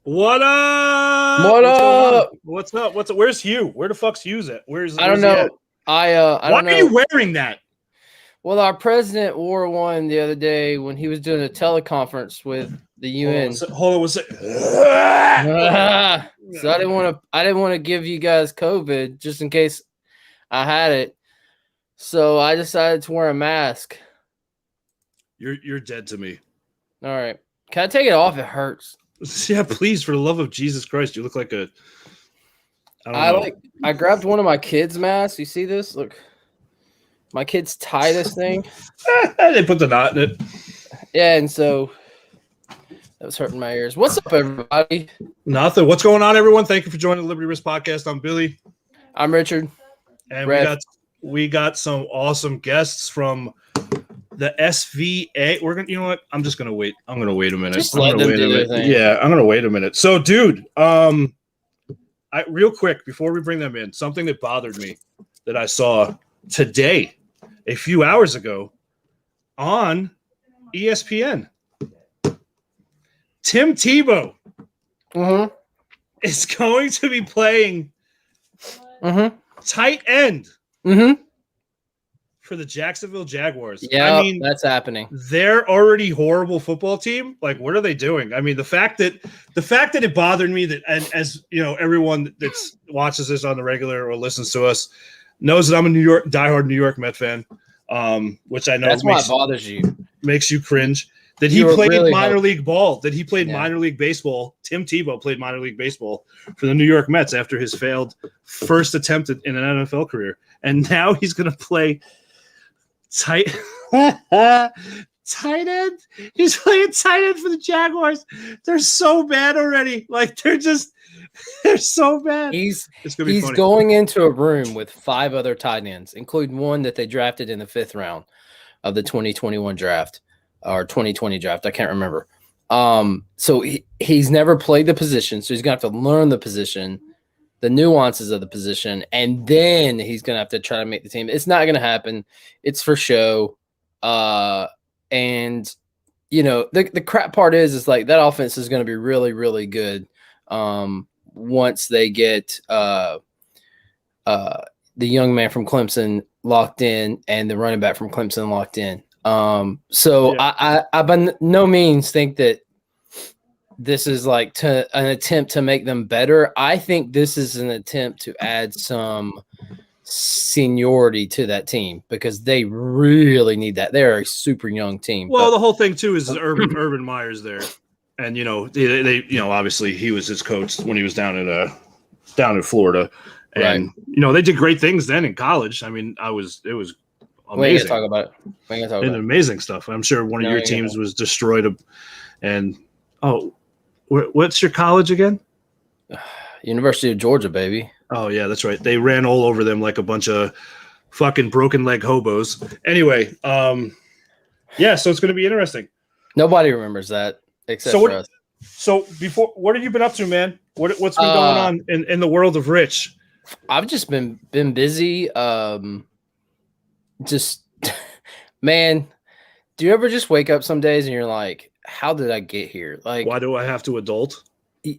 What up? What What's going on? up? What's up? Where's Hugh? Where the fuck's Hughes at? I don't Where's he at? know. I Why don't are you know. wearing that? Well, our president wore one the other day when he was doing a teleconference with the UN. Hold on one sec. So I didn't want to give you guys COVID just in case I had it. So I decided to wear a mask. You're dead to me. All right. Can I take it off? It hurts. Yeah, please, for the love of Jesus Christ. You look like a I don't know. I grabbed one of my kids' masks. You see this? Look. My kids tie this thing. They put the knot in it. Yeah, and so that was hurting my ears. What's up, everybody? Nothing. What's going on, everyone? Thank you for joining the Liberty Risk Podcast. I'm Billy. I'm Richard. And we got some awesome guests from the SVA. We're gonna, you know what? I'm just gonna wait. I'm gonna wait a minute. Just let them do their thing. Yeah, I'm gonna wait a minute. So, dude, real quick before we bring them in, something that bothered me that I saw today, a few hours ago, on ESPN. Tim Tebow is going to be playing tight end for the Jacksonville Jaguars. Yeah, I mean, that's happening. They're already horrible football team. Like, what are they doing? I mean, the fact that it bothered me that, and as you know, everyone that watches this on the regular or listens to us knows that I'm a diehard New York Met fan, which I know that's why it bothers you, makes you cringe. That he played really minor league ball. That he played minor league baseball. Tim Tebow played minor league baseball for the New York Mets after his failed first attempt in an NFL career, and now he's going to play tight end. He's playing tight end for the Jaguars. They're so bad already. Like they're so bad. He's going into a room with 5 other tight ends, including one that they drafted in the 5th round of the 2021 draft or 2020 draft. I can't remember. So he's never played the position, so he's gonna have to learn the position, the nuances of the position, and then he's gonna have to try to make the team. It's not gonna happen. It's for show. And you know, the crap part is like that offense is gonna be really, really good. Once they get the young man from Clemson locked in and the running back from Clemson locked in. I by no means think that this is like an attempt to make them better. I think this is an attempt to add some seniority to that team because they really need that. They're a super young team. Well, the whole thing too is Urban Meyer's there. And you know they obviously he was his coach when he was down in Florida, and you know they did great things then in college. I mean, it was amazing. We ain't gonna talk about it. Amazing stuff. I'm sure one of your teams was destroyed. And what's your college again? University of Georgia, baby. Oh yeah, that's right. They ran all over them like a bunch of fucking broken leg hobos. Anyway, so it's going to be interesting. Nobody remembers that. Except for us. So before, what have you been up to, man? What's been going on in the world of Rich? I've just been busy. Just man, do you ever just wake up some days and you're like, how did I get here? Like, why do I have to adult?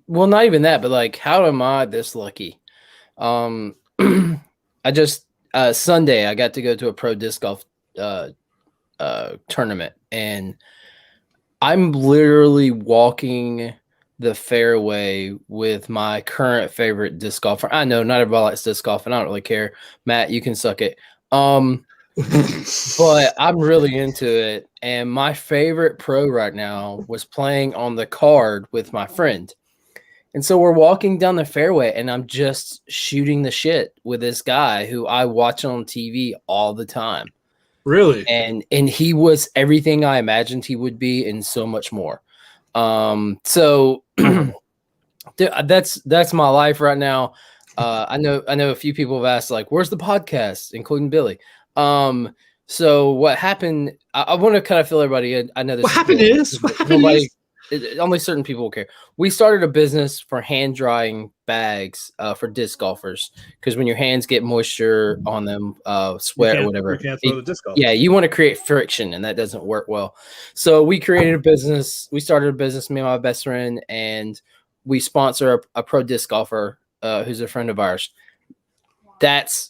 Well, not even that, but like, how am I this lucky? I just Sunday I got to go to a pro disc golf tournament, and I'm literally walking the fairway with my current favorite disc golfer. I know not everybody likes disc golf, and I don't really care. Matt, you can suck it. But I'm really into it. And my favorite pro right now was playing on the card with my friend. And so we're walking down the fairway, and I'm just shooting the shit with this guy who I watch on TV all the time. Really? And he was everything I imagined he would be and so much more. So that's my life right now. I know a few people have asked, like, where's the podcast, including Billy? So what happened, I want to kind of fill everybody in. I know this. What happened is only certain people will care. We started a business for hand drying bags for disc golfers, because when your hands get moisture on them, sweat or whatever, you can't throw the disc golf. Yeah, you want to create friction, and that doesn't work well. So we created a business. We started a business, me and my best friend, and we sponsor a pro disc golfer who's a friend of ours.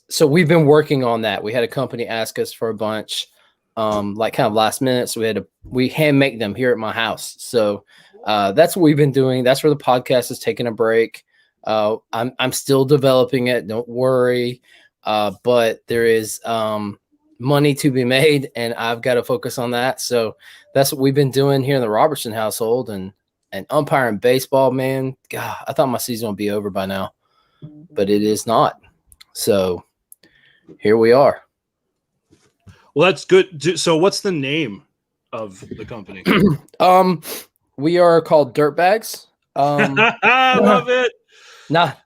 So we've been working on that. We had a company ask us for a bunch, like kind of last minute. So we hand make them here at my house. So that's what we've been doing. That's where the podcast is taking a break. I'm still developing it. Don't worry. But there is money to be made, and I've got to focus on that. So that's what we've been doing here in the Robertson household, and umpiring baseball, man. God, I thought my season would be over by now, but it is not. So here we are. Well, that's good. So what's the name of the company? We are called Dirtbags. I love it. Not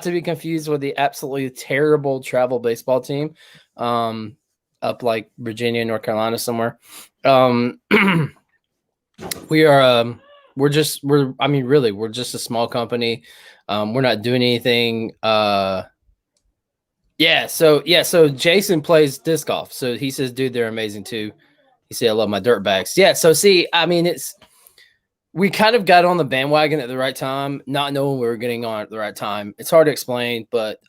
to be confused with the absolutely terrible travel baseball team up like Virginia, North Carolina somewhere. We're just a small company. We're not doing anything. So Jason plays disc golf. So he says, dude, they're amazing too. He said, I love my dirt bags. Yeah. So see, I mean, we kind of got on the bandwagon at the right time, not knowing we were getting on at the right time. It's hard to explain, but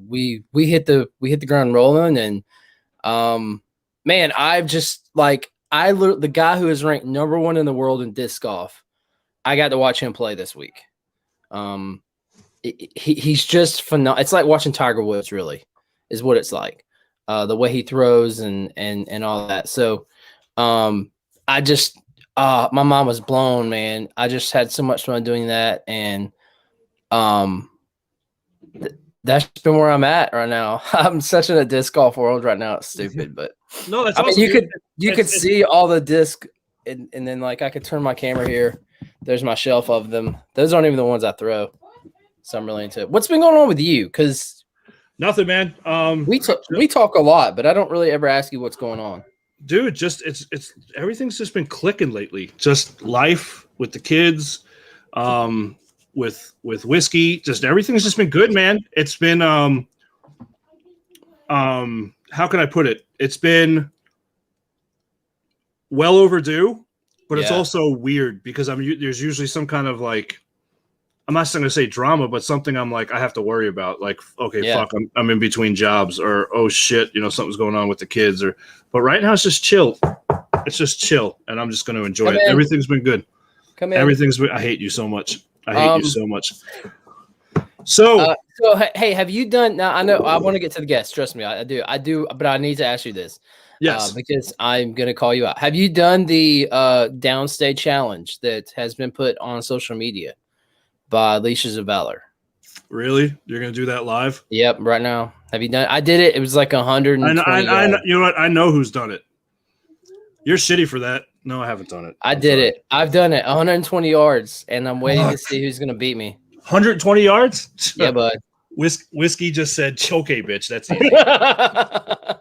we hit the ground rolling, and man, the guy who is ranked number 1 in the world in disc golf, I got to watch him play this week. He's just phenomenal. It's like watching Tiger Woods, really, is what it's like. The way he throws and all that. So my mom was blown, man. I just had so much fun doing that, and that's been where I'm at right now. I'm such in a disc golf world right now. It's stupid, but no, that's awesome. You could see all the disc, and then like I could turn my camera here. There's my shelf of them. Those aren't even the ones I throw. So I'm really into it. What's been going on with you? Because nothing, man. We talk a lot, but I don't really ever ask you what's going on. Dude, just it's everything's just been clicking lately. Just life with the kids, with whiskey. Just everything's just been good, man. It's been how can I put it? It's been well overdue, but it's also weird because there's usually some kind of like, I'm not going to say drama, but something I'm like, I have to worry about. Like, okay, fuck, I'm in between jobs, or, oh shit, something's going on with the kids, but right now it's just chill. It's just chill. And I'm just going to enjoy it. Everything's been good. Come in. I hate you so much. I hate you so much. So hey, have you done, now I know I want to get to the guests. Trust me. I do, but I need to ask you this. Yes. Because I'm going to call you out. Have you done the downstage challenge that has been put on social media by Leashes of Valor? Really? You're going to do that live? Yep, right now. Have you done it? I did it. It was like 120 I know, you know what? I know who's done it. You're shitty for that. No, I haven't done it. I did it. I've done it. 120 yards, and I'm waiting to see who's going to beat me. 120 yards? Yeah, bud. Whiskey just said, okay, bitch. That's easy.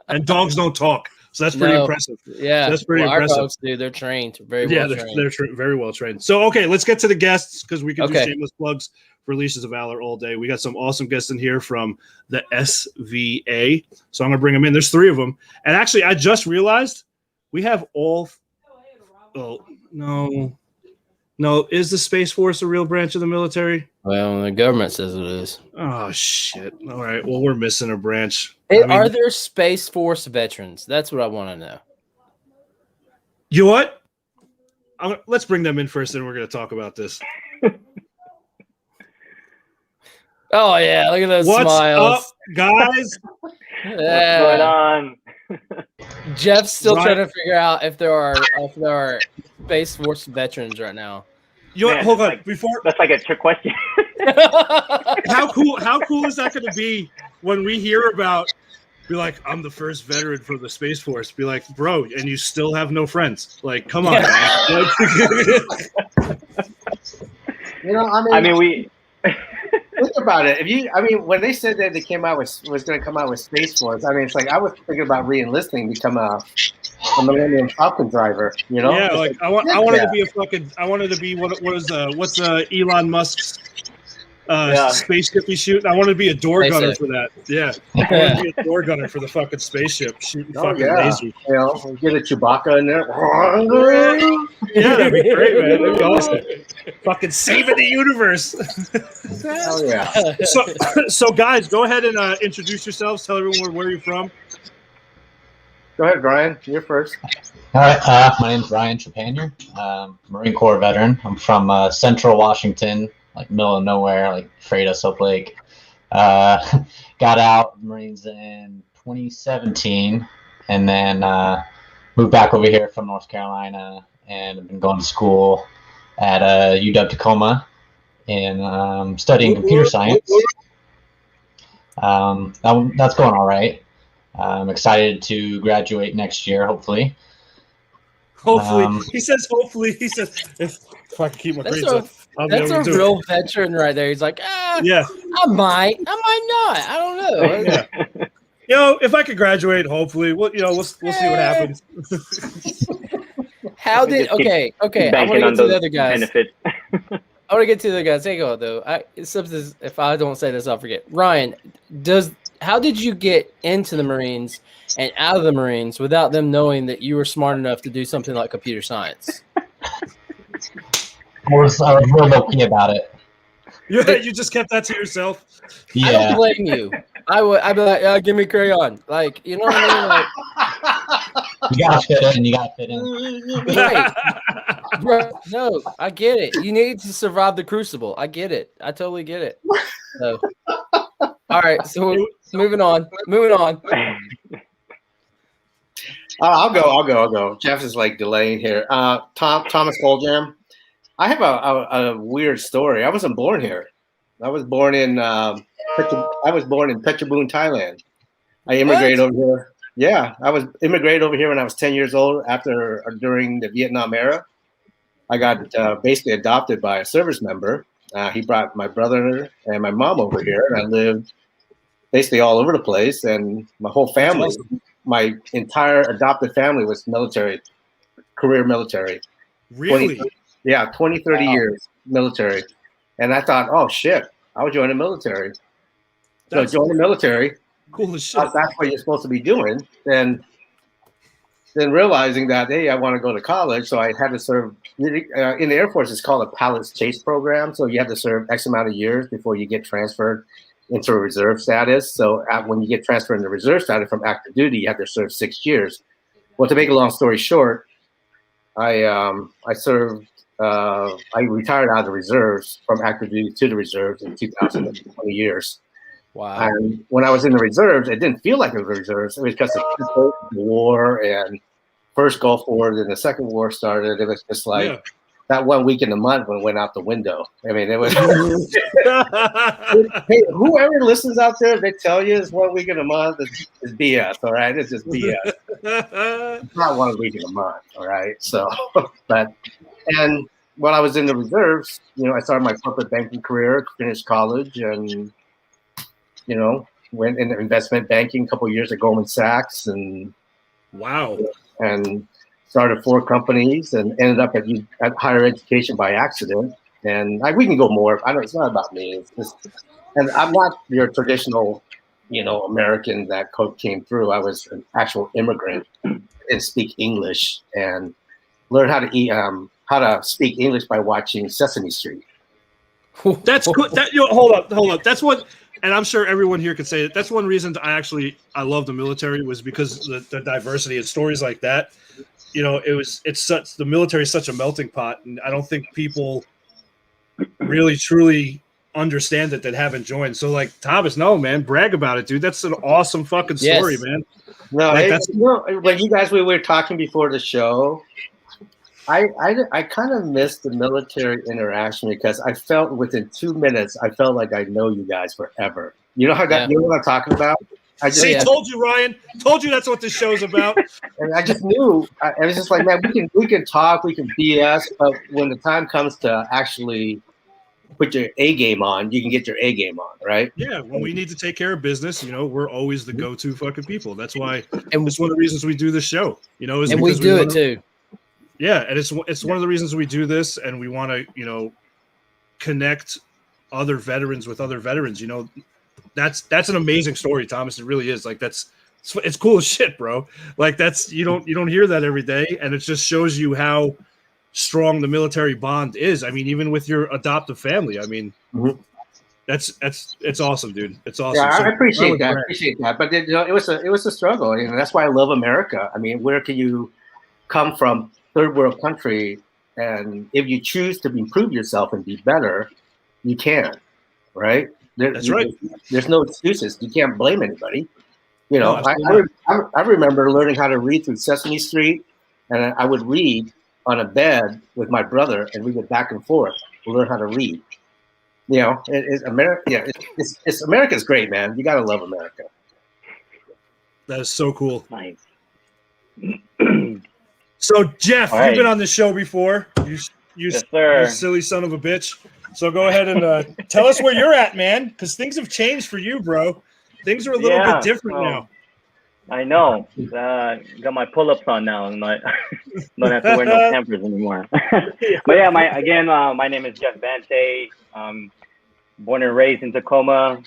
And dogs don't talk. So that's pretty impressive. Yeah. So that's pretty impressive. Our dogs, dude, they're trained. Very well trained. They're very well trained. So, okay, let's get to the guests because we can do shameless plugs for Leashes of Valor all day. We got some awesome guests in here from the SVA. So I'm going to bring them in. There's 3 of them. And actually, I just realized we have all – oh, no. No, is the Space Force a real branch of the military? Well, the government says it is. Oh, shit. All right. Well, we're missing a branch. Are there Space Force veterans? That's what I want to know. You know what? Let's bring them in first, and we're going to talk about this. Oh, yeah. Look at those smiles. What's up, guys? Yeah. What's going on? Jeff's still trying to figure out if there are Space Force veterans right now. You know what? Hold on. That's like a trick question. How cool is that going to be when we hear about? Be like, I'm the first veteran for the Space Force. Be like, bro, and you still have no friends. Like, come on, man. I mean, we. Think about it. When they said that they came out was going to come out with Space Force, it's like I was thinking about re-enlisting, become a Millennium Falcon driver. Yeah, like I wanted to be a fucking. I wanted to be what's Elon Musk's spaceshipy shooting. I wanted to be a door gunner Spaceship. for that. Yeah, I wanted to be a door gunner for the fucking spaceship shooting fucking lasers. You know, get a Chewbacca in there. Yeah, that'd be great, man. That'd be awesome. Fucking saving the universe. Hell yeah. So guys, go ahead and introduce yourselves. Tell everyone where you're from. Go ahead, Brian. You're first. All right, my name's Ryan Trepanier, Marine Corps veteran. I'm from Central Washington, like middle of nowhere, like Freda, Soap Lake. Got out of the Marines in 2017, and then moved back over here from North Carolina, and I've been going to school at UW Tacoma in studying computer science. That's going all right. I'm excited to graduate next year, hopefully. He says hopefully. He says if I can keep my grades up, I'll be That's able a to do real it. veteran right there. He's like, Yeah. I might not. I don't know. Yeah. If I could graduate, hopefully, we'll see what happens. How did okay? I want to Banking get on to the those other guys. benefits. I want to get to the guys. Hang on though. If I don't say this, I'll forget. Ryan, how did you get into the Marines and out of the Marines without them knowing that you were smart enough to do something like computer science? I was real low-key about it. You just kept that to yourself. I don't Yeah. blame you. I'd be like, give me a crayon. Like, you know what I mean? You gotta fit in. You gotta fit in. Like, right. Bro, no, I get it. You need to survive the crucible. I get it. I totally get it. So, all right. So moving on. I'll go. Jeff is like delaying here. Thomas Goldjam. I have a weird story. I wasn't born here. I was born in Phetchabun, Thailand. I immigrated over here. Yeah, I was immigrated over here when I was 10 years old during the Vietnam era. I got basically adopted by a service member. He brought my brother and my mom over here, and I lived basically all over the place. And my whole family, my entire adopted family was military, career military. Really? 20, 30 years military. And I thought, oh, shit, I'll join the military. So join the military. Cool as shit. That's what you're supposed to be doing. And then realizing that, hey, I want to go to college. So I had to serve in the Air Force. It's called a pilot's chase program. So you have to serve X amount of years before you get transferred into a reserve status. So when you get transferred into reserve status from active duty, you have to serve 6 years. Well, to make a long story short, I retired out of the reserves from active duty to the reserves in 2020 years. Wow. And when I was in the reserves, it didn't feel like it was the reserves. It was because of the war and first Gulf War, then the second war started. It was just like that 1 week in the month when it went out the window. I mean, it was. Hey, whoever listens out there, they tell you it's 1 week in a month is BS. All right, it's just BS. It's not 1 week in a month. All right, so and when I was in the reserves, I started my corporate banking career, finished college, and went into investment banking a couple of years at Goldman Sachs, and wow, and started 4 companies, and ended up at higher education by accident. And we can go more. It's not about me. It's just, and I'm not your traditional, American that came through. I was an actual immigrant and speak English and learned how to speak English by watching Sesame Street. That's cool. Hold up. That's what. And I'm sure everyone here could say that. That's one reason I love the military was because the diversity and stories like that. The military is such a melting pot, and I don't think people really truly understand it that haven't joined. So like Thomas, no man, brag about it, dude. That's an awesome fucking story, man. No, when you guys we were talking before the show, I kind of missed the military interaction because I felt within 2 minutes, I felt like I know you guys forever. You know you know what I'm talking about? Told you, Ryan. Told you that's what this show's about. And I just knew. I was just like, man, we can talk, we can BS, but when the time comes to actually put your A game on, you can get your A game on, right? Yeah, when we need to take care of business, we're always the go-to fucking people. That's why, and it's one of the reasons we do this show. And we do it too. Yeah, and it's one of the reasons we do this, and we want to, connect other veterans with other veterans. You know, that's an amazing story, Thomas. It really is. Like it's cool as shit, bro. Like you don't hear that every day, and it just shows you how strong the military bond is. I mean, even with your adoptive family. I mean, it's awesome, dude. It's awesome. Yeah, So, I appreciate that. I appreciate that. But you know, it was a struggle, and that's why I love America. I mean, where can you come from, third world country, and if you choose to improve yourself and be better, you can, right? That's right. There's no excuses. You can't blame anybody. You know, No, I remember learning how to read through Sesame Street, and I would read on a bed with my brother, and we would back and forth to learn how to read. You know, it's America. Yeah, it's America's great, man. You gotta love America. that is so cool. Nice. So, Jeff, All right. you've been on the show before. You Yes, sir. you silly son of a bitch. So go ahead and tell us where you're at, man, because things have changed for you, bro. Things are a little bit different now. I know. Got my pull-ups on now, and I don't have to wear no Pampers anymore. But yeah, my name is Jeff Bantay. Born and raised in Tacoma.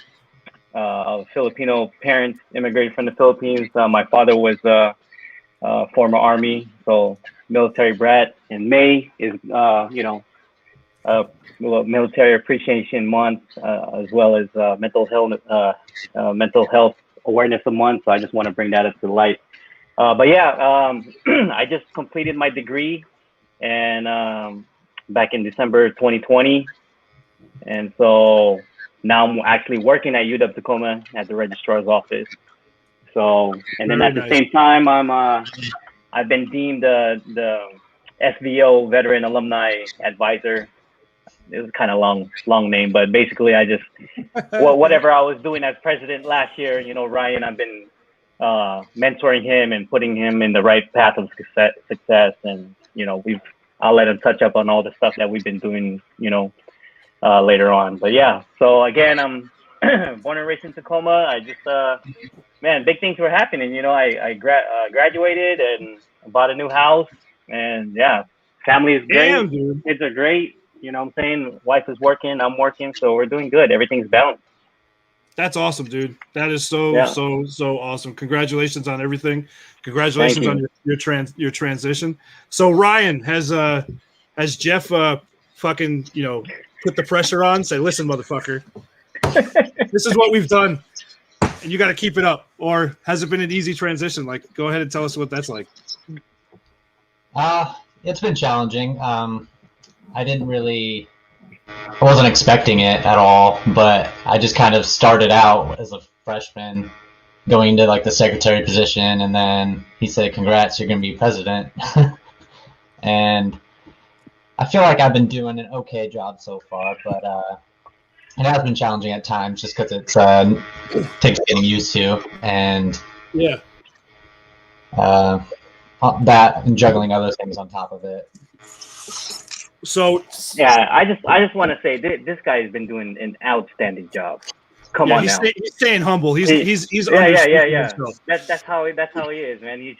Of Filipino parents, immigrated from the Philippines. My father was former Army, so military brat. And May is Military Appreciation Month, as well as mental health awareness month. So I just want to bring that up to light. But yeah, I just completed my degree, and back in December 2020, and so now I'm actually working at UW Tacoma at the registrar's office. So, and then at the same time, I've been deemed the SVO Veteran Alumni Advisor. It was kind of long name, but basically I just whatever I was doing as president last year, you know, Ryan, I've been mentoring him and putting him in the right path of success, and you know, I'll let him touch up on all the stuff that we've been doing, you know, later on. But yeah, so again, I'm born and raised in Tacoma. I just man, big things were happening. You know, I graduated and bought a new house, and yeah, family is great. Damn, dude. Kids are great. You know what I'm saying? Wife is working, I'm working, so we're doing good. Everything's balanced. That's awesome, dude. That is so awesome. Congratulations on everything. Congratulations on your transition. So Ryan, has Jeff fucking, you know, put the pressure on? Say, listen, motherfucker, this is what we've done, and you got to keep it up. Or has it been an easy transition? Like, go ahead and tell us what that's like. It's been challenging. I wasn't expecting it at all, but I just kind of started out as a freshman going to like the secretary position, and then he said, congrats, you're going to be president. And I feel like I've been doing an okay job so far, but it has been challenging at times just because it takes getting used to, and that and juggling other things on top of it. So yeah, I just want to say this guy has been doing an outstanding job. Come on now. He's staying humble. He's yeah. That's how he is, man. He's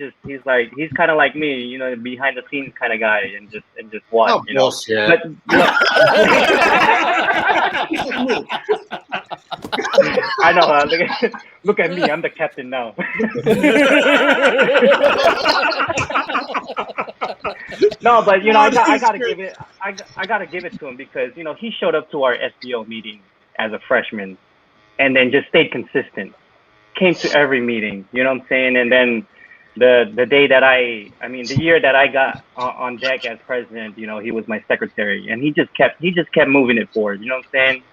kind of like me, you know, behind the scenes kind of guy, and just watch, Oh, you know. bullshit. But, I know. Look at me. I'm the captain now. No, but you know, I gotta give it to him, because you know, he showed up to our SBO meeting as a freshman, and then just stayed consistent. Came to every meeting, you know what I'm saying? And then the day that the year that I got on deck as president, you know, he was my secretary, and he just kept moving it forward, you know what I'm saying?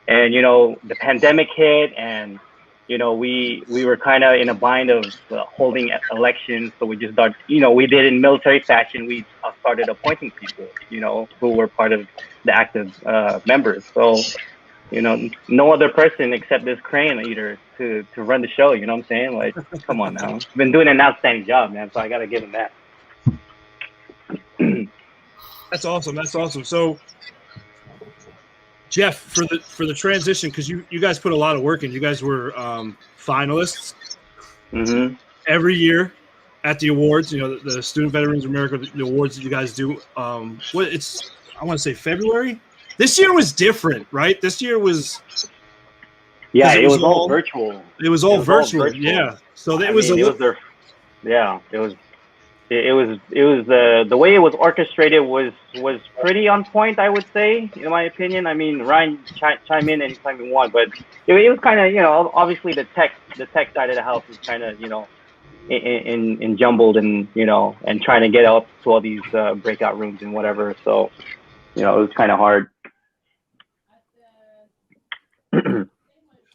And you know, the pandemic hit, and you know, we were kind of in a bind of holding elections, so we just started, you know, we did in military fashion. We started appointing people, you know, who were part of the active members. So, you know, no other person except this crane eater to run the show. You know what I'm saying? Like, come on now, been doing an outstanding job, man. So I gotta give him that. That's awesome. So, Jeff, for the transition, because you guys put a lot of work in. You guys were finalists every year at the awards. You know, the Student Veterans of America, the awards that you guys do. I want to say February. This year was different, right? This year was. Yeah, it was all virtual. It was all virtual. Yeah. So it was the way it was orchestrated was pretty on point, I would say, in my opinion. I mean, Ryan chime in anytime you want, but it was kind of, obviously the tech side of the house is kind of, in jumbled and, and trying to get up to all these breakout rooms and whatever. So, it was kind of hard.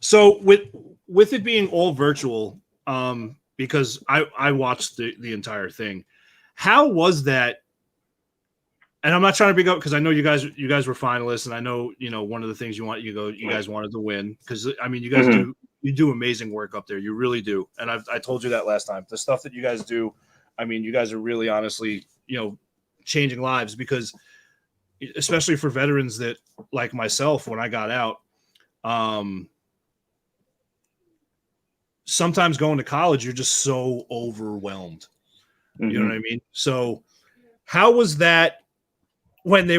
So with it being all virtual, because I watched the entire thing, how was that? And I'm not trying to bring up because I know you guys were finalists, and I know one of the things you guys wanted to win because I mean you guys do amazing work up there, you really do, and I told you that last time. The stuff that you guys do, I mean you guys are really honestly changing lives because especially for veterans that like myself when I got out. Sometimes going to college, you're just so overwhelmed. You know what I mean? So how was that when they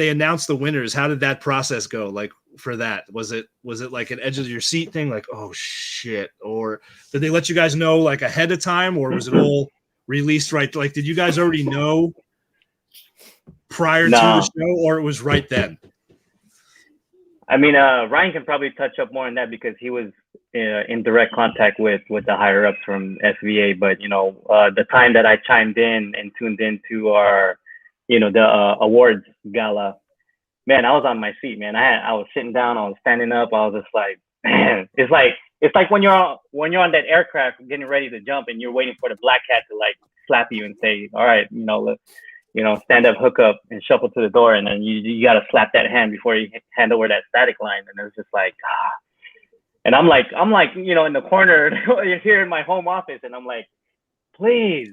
announced the winners? How did that process go? Like for that, was it like an edge of your seat thing? Like, oh shit. Or did they let you guys know like ahead of time or was it all released right? Like, did you guys already know prior to the show or it was right then? I mean, Ryan can probably touch up more on that because he was in direct contact with the higher ups from SVA. But the time that I chimed in and tuned into our, the awards gala, man, I was on my seat, man. I was sitting down, I was standing up, I was just like, man, it's like when you're on that aircraft getting ready to jump and you're waiting for the black cat to like slap you and say, all right, let's. Stand up, hook up, and shuffle to the door, and then you got to slap that hand before you hand over that static line. And it was just like, And I'm like, in the corner here in my home office, and I'm like, please,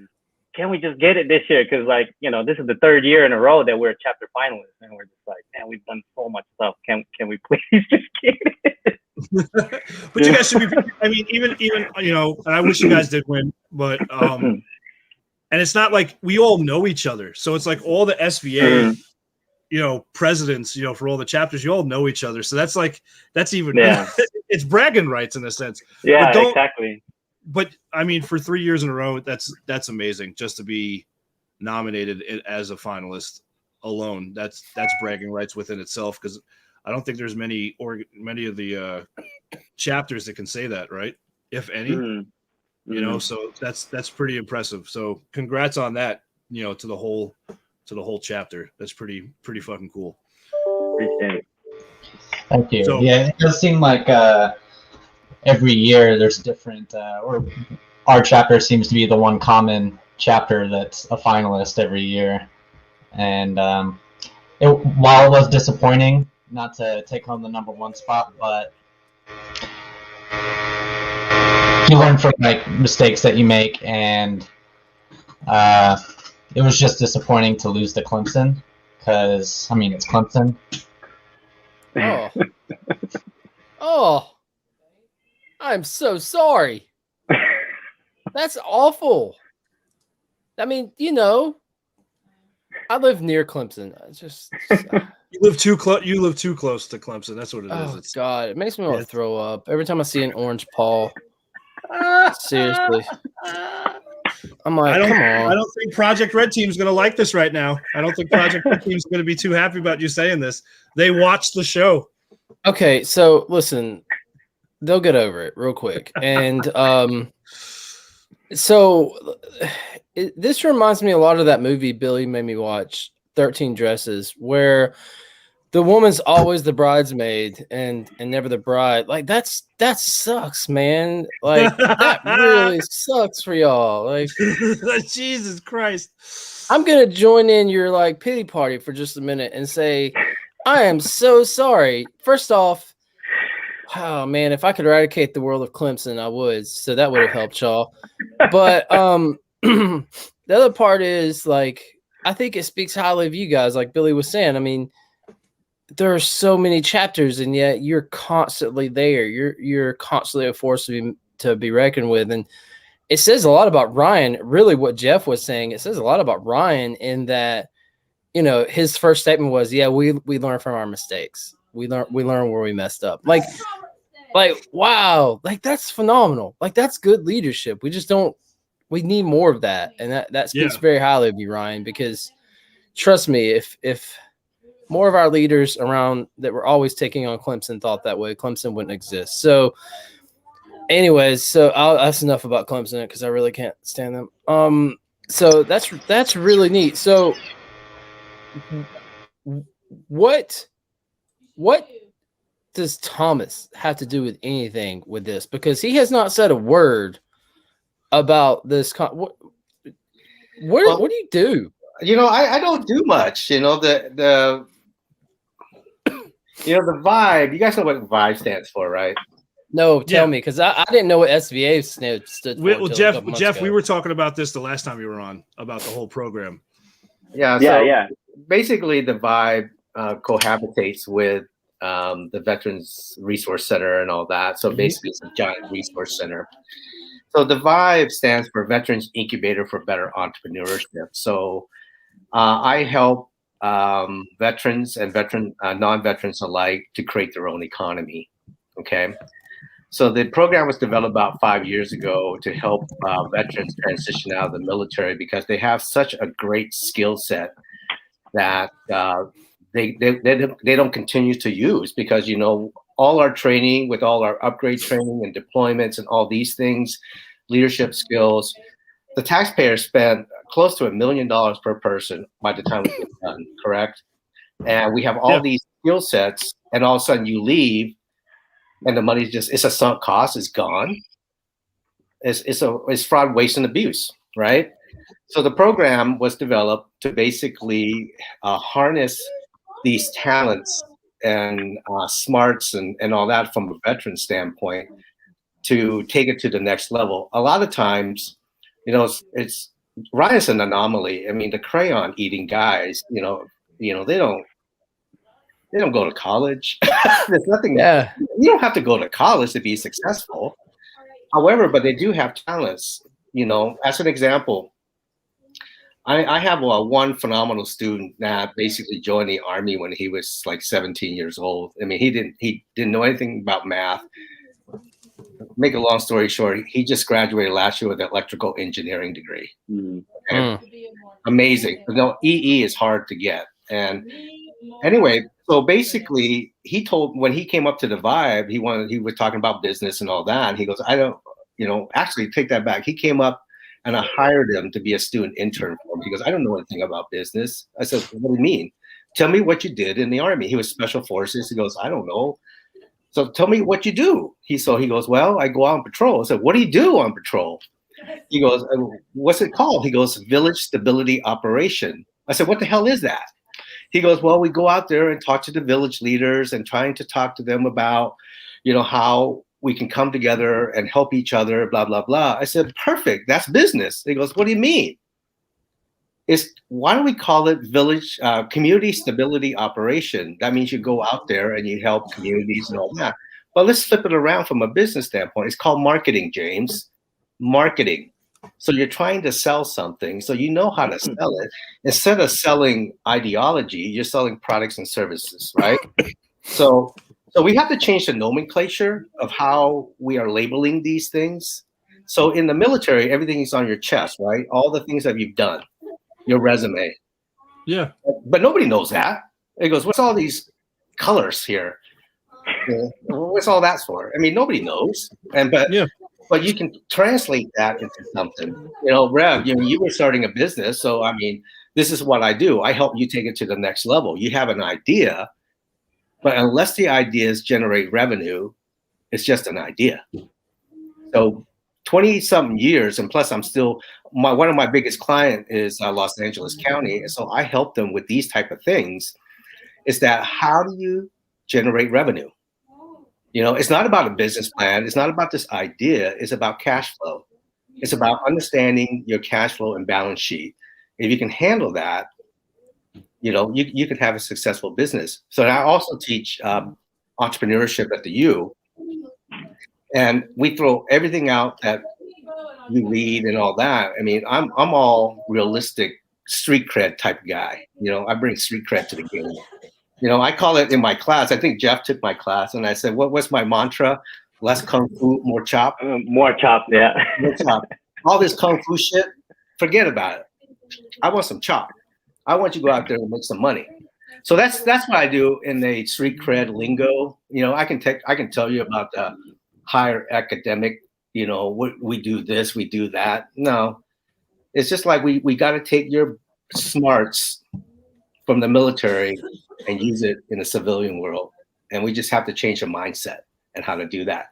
can we just get it this year? Because this is the third year in a row that we're chapter finalists, and we're just like, man, we've done so much stuff. Can we please just get it? But you guys should be. I mean, even and I wish you guys did win, but and it's not like we all know each other. So it's like all the SVA, presidents, for all the chapters, you all know each other. So that's even, it's bragging rights in a sense. Yeah, exactly. But I mean, for 3 years in a row, that's amazing just to be nominated as a finalist alone. That's bragging rights within itself. Cause I don't think there's many of the chapters that can say that, right? If any. So that's pretty impressive. So congrats on that, to the whole chapter. That's pretty fucking cool. Appreciate it. Thank you. So, yeah, it does seem like every year there's different, or our chapter seems to be the one common chapter that's a finalist every year. And while it was disappointing not to take home the #1 spot, but you learn from mistakes that you make, and it was just disappointing to lose to Clemson because it's Clemson. Oh, I'm so sorry. That's awful. I mean, I live near Clemson. It's just you live too close. You live too close to Clemson. That's what it is. Oh God, it makes me want to throw up every time I see an orange paw. Seriously, I'm like, come on. I don't think Project Red Team's going to like this right now. I don't think Project Red Team's going to be too happy about you saying this. They watched the show. Okay, so listen, they'll get over it real quick. And this reminds me a lot of that movie Billy made me watch, 13 Dresses, where the woman's always the bridesmaid and never the bride. Like that sucks, man. Like that really sucks for y'all. Like Jesus Christ. I'm gonna join in your pity party for just a minute and say, I am so sorry. First off, oh man, if I could eradicate the world of Clemson, I would. So that would have helped y'all. But the other part is I think it speaks highly of you guys, like Billy was saying. I mean, there are so many chapters, and yet you're constantly there. You're constantly a force to be reckoned with, and it says a lot about Ryan. Really, what Jeff was saying, it says a lot about Ryan in that his first statement was, "Yeah, we learn from our mistakes. We learn where we messed up." Like wow, like that's phenomenal. Like that's good leadership. We need more of that, and that speaks very highly of you, Ryan. Because trust me, if more of our leaders around that were always taking on Clemson thought that way, Clemson wouldn't exist. So, anyways, that's enough about Clemson because I really can't stand them. So that's really neat. So, what does Thomas have to do with anything with this? Because he has not said a word about this. What do you do? I don't do much. The vibe. You guys know what vibe stands for, right? No, tell me, because I didn't know what SVA stood for. Well, Jeff, we were talking about this the last time you were on about the whole program. Yeah. Basically, the vibe cohabitates with the Veterans Resource Center and all that. So basically, it's a giant resource center. So the VIBE stands for Veterans Incubator for Better Entrepreneurship. So I help veterans and non-veterans alike to create their own economy. Okay. So the program was developed about 5 years ago to help veterans transition out of the military because they have such a great skill set that they don't continue to use because, all our training with all our upgrade training and deployments and all these things, leadership skills, the taxpayers spend close to $1 million per person by the time we get done, correct? And we have all these skill sets, and all of a sudden you leave and the money's it's a sunk cost, it's gone. It's fraud, waste, and abuse, right? So the program was developed to basically harness these talents and smarts and all that from a veteran standpoint to take it to the next level. A lot of times, it's Ryan's an anomaly. I mean, the crayon eating guys, they don't go to college. There's nothing. Yeah. You don't have to go to college to be successful. However, but they do have talents. As an example, I have one phenomenal student that basically joined the Army when he was like 17 years old. I mean, he didn't know anything about math. Make a long story short, he just graduated last year with an electrical engineering degree. Amazing. EE is hard to get. And anyway, so basically when he came up to the Vibe, he was talking about business and all that. And he goes, actually take that back. He came up and I hired him to be a student intern for me. He goes, I don't know anything about business. I said, what do you mean? Tell me what you did in the Army. He was Special Forces. He goes, I don't know. So tell me what you do. He goes, well, I go out on patrol. I said, what do you do on patrol? He goes, what's it called? He goes, Village Stability Operation. I said, what the hell is that? He goes, well, we go out there and talk to the village leaders and trying to talk to them about, how we can come together and help each other, blah, blah, blah. I said, perfect. That's business. He goes, what do you mean? Why don't we call it Village Community Stability Operation? That means you go out there and you help communities and all that. But let's flip it around from a business standpoint. It's called marketing, James. Marketing. So you're trying to sell something, so you know how to sell it. Instead of selling ideology, you're selling products and services, right? So we have to change the nomenclature of how we are labeling these things. So in the military, everything is on your chest, right? All the things that you've done, your resume. Yeah. But nobody knows that. It goes, what's all these colors here? What's all that for? I mean, nobody knows. But you can translate that into something. Rev, you were starting a business. So, I mean, this is what I do. I help you take it to the next level. You have an idea, but unless the ideas generate revenue, it's just an idea. So 20-something years, and plus I'm still, one of my biggest clients is Los Angeles County. And so I help them with these type of things. Is that how do you generate revenue? It's not about a business plan. It's not about this idea. It's about cash flow. It's about understanding your cash flow and balance sheet. If you can handle that, you can have a successful business. So I also teach entrepreneurship at the U. And we throw everything out that you read and all that. I mean, I'm all realistic street cred type guy. I bring street cred to the game. I call it in my class. I think Jeff took my class, and I said, what's my mantra? Less kung fu, more chop. More chop, yeah. More chop. All this kung fu shit, forget about it. I want some chop. I want you to go out there and make some money. So that's what I do in the street cred lingo. I can tell you about the higher academic. We do this, we do that. No, it's just like we got to take your smarts from the military and use it in the civilian world, and we just have to change the mindset and how to do that.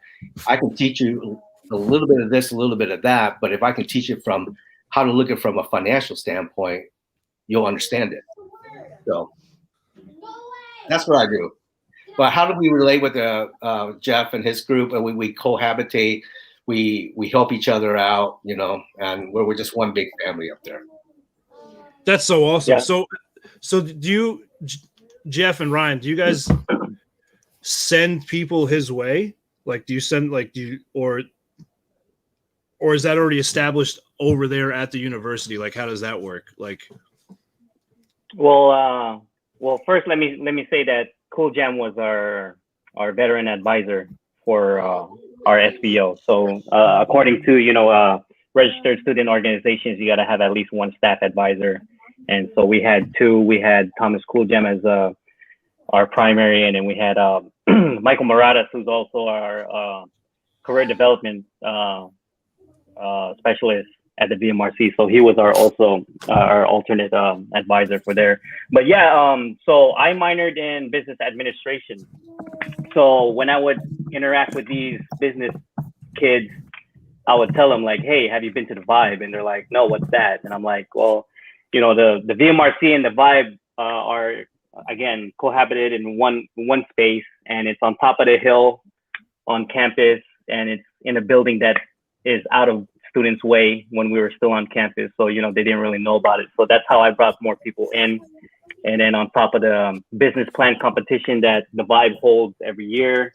I can teach you a little bit of this, a little bit of that, but if I can teach it from how to look at it from a financial standpoint, you'll understand it. So that's what I do. But how do we relate with Jeff and his group? And we cohabitate, we help each other out, and we're just one big family up there. That's so awesome. Yeah. So do you, Jeff and Ryan, do you guys send people his way? Like, do you send or is that already established over there at the university? Like, how does that work? Like, well, first let me say that Cool Jam was our veteran advisor for our SBO. So according to registered student organizations, you got to have at least one staff advisor, and so we had two. We had Thomas Cool Jam as our primary, and then we had Michael Moradas, who's also our career development specialist at the VMRC. So he was our alternate advisor for there. But yeah, so I minored in business administration. So when I would interact with these business kids, I would tell them like, hey, have you been to the Vibe? And they're like, no, what's that? And I'm like, well, the VMRC and the Vibe are, again, cohabited in one space, and it's on top of the hill on campus, and it's in a building that is out of students' way when we were still on campus. So, they didn't really know about it. So that's how I brought more people in. And then on top of the business plan competition that the Vibe holds every year,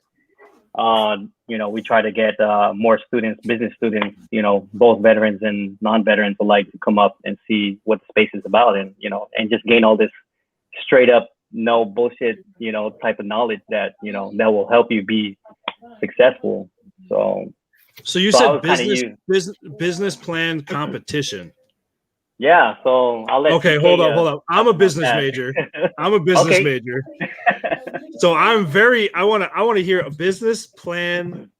we try to get more students, business students, both veterans and non-veterans alike, to come up and see what the space is about, and just gain all this straight up, no bullshit, type of knowledge that, that will help you be successful. So you said business plan competition. Yeah. So I'll let. Okay, hold up. I'm a business major. Major. So I want to hear a business plan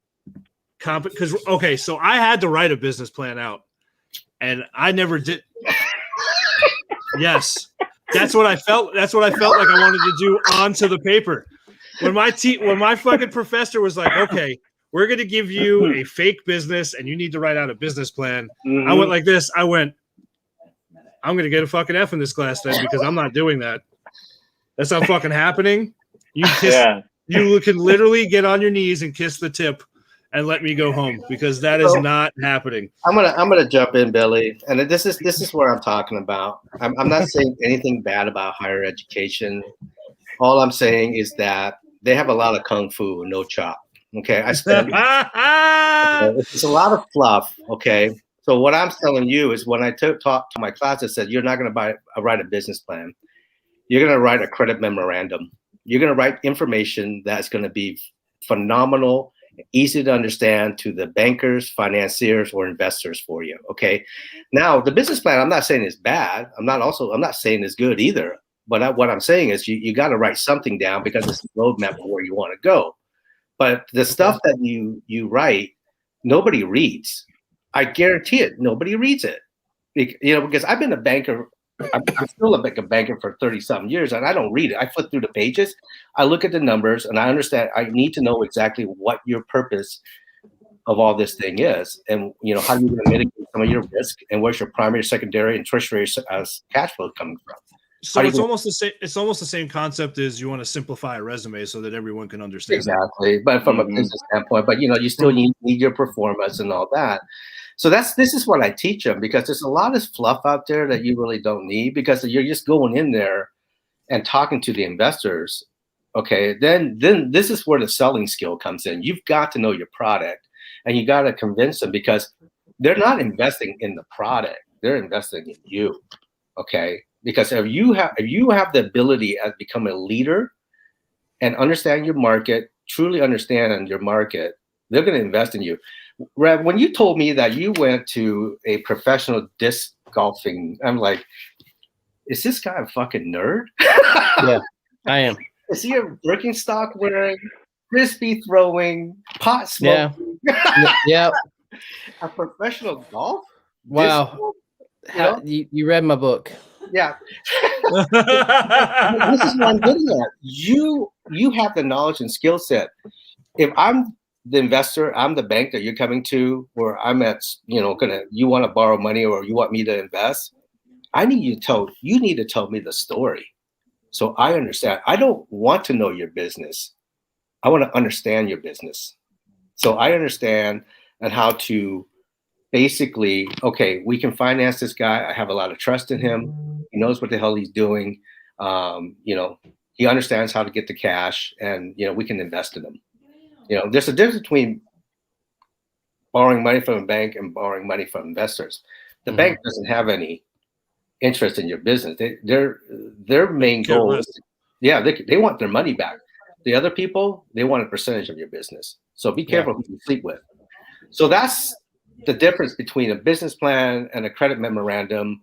so I had to write a business plan out, and I never did. Yes. That's what I felt like I wanted to do onto the paper. When my fucking professor was like, okay, we're going to give you a fake business and you need to write out a business plan. Mm-hmm. I went like this. I'm going to get a fucking F in this class then, because I'm not doing that. That's not fucking happening. You can literally get on your knees and kiss the tip and let me go home, because that is not happening. I'm gonna jump in, Billy, and this is what I'm talking about. I'm not saying anything bad about higher education. All I'm saying is that they have a lot of kung fu, no chop. Okay, it's a lot of fluff. Okay, so what I'm telling you is, when I talk to my class, I said, you're not gonna write a business plan. You're gonna write a credit memorandum. You're gonna write information that's gonna be phenomenal, easy to understand to the bankers, financiers, or investors for you. Okay. Now, the business plan, I'm not saying is bad. I'm not saying it's good either. But what I'm saying is you got to write something down, because it's a roadmap of where you want to go. But the stuff that you write, nobody reads. I guarantee it. Nobody reads it. Because I've been a banker. I'm still a banker for 30-something years, and I don't read it. I flip through the pages. I look at the numbers, and I understand. I need to know exactly what your purpose of all this thing is, and how you're going to mitigate some of your risk, and where's your primary, secondary, and tertiary cash flow coming from. So it's almost the same. It's almost the same concept as you want to simplify a resume so that everyone can understand. Exactly, but from a business standpoint, but you still need your performance and all that. So this is what I teach them, because there's a lot of fluff out there that you really don't need, because you're just going in there and talking to the investors. Okay, then this is where the selling skill comes in. You've got to know your product, and you got to convince them, because they're not investing in the product; they're investing in you. Okay, because if you have the ability to become a leader and understand your market, truly understand your market, they're going to invest in you. Rev, when you told me that you went to a professional disc golfing, I'm like, is this guy a fucking nerd? Yeah, I am. Is he a Birkenstock wearing, frisbee throwing, pot smoking? Yeah. A professional golf? Wow. You read my book. Yeah. This is what I'm getting at. You have the knowledge and skill set. If I'm the investor, I'm the bank that you're coming to, where I'm at, you want to borrow money or you want me to invest, you need to tell me the story. So I understand. I don't want to know your business. I want to understand your business. So I understand and how to basically, okay, we can finance this guy. I have a lot of trust in him. He knows what the hell he's doing. He understands how to get the cash, and we can invest in him. There's a difference between borrowing money from a bank and borrowing money from investors. The bank doesn't have any interest in your business. Their main goal is, they want their money back. The other people, they want a percentage of your business. So be careful who you sleep with. So that's the difference between a business plan and a credit memorandum.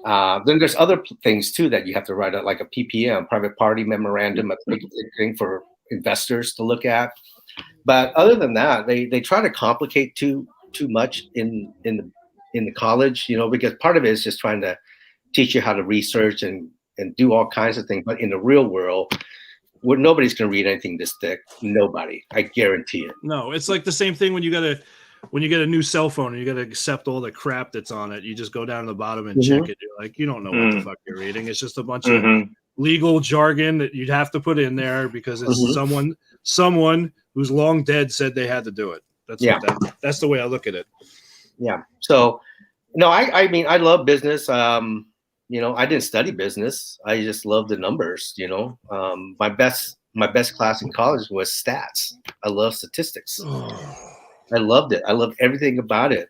Then there's other things too that you have to write out, like a PPM, private party memorandum, a big thing for investors to look at. But other than that, they try to complicate too much in the college, because part of it is just trying to teach you how to research and do all kinds of things. But in the real world, where nobody's going to read anything this thick. Nobody, I guarantee it. No, it's like the same thing when you get a new cell phone and you got to accept all the crap that's on it. You just go down to the bottom and check it. You're like, you don't know what the fuck you're reading. It's just a bunch of legal jargon that you'd have to put in there because it's someone who's long dead said they had to do it. That's the way I look at it. Yeah. So, no, I mean, I love business. I didn't study business. I just love the numbers. My best class in college was stats. I love statistics. I loved it. I loved everything about it.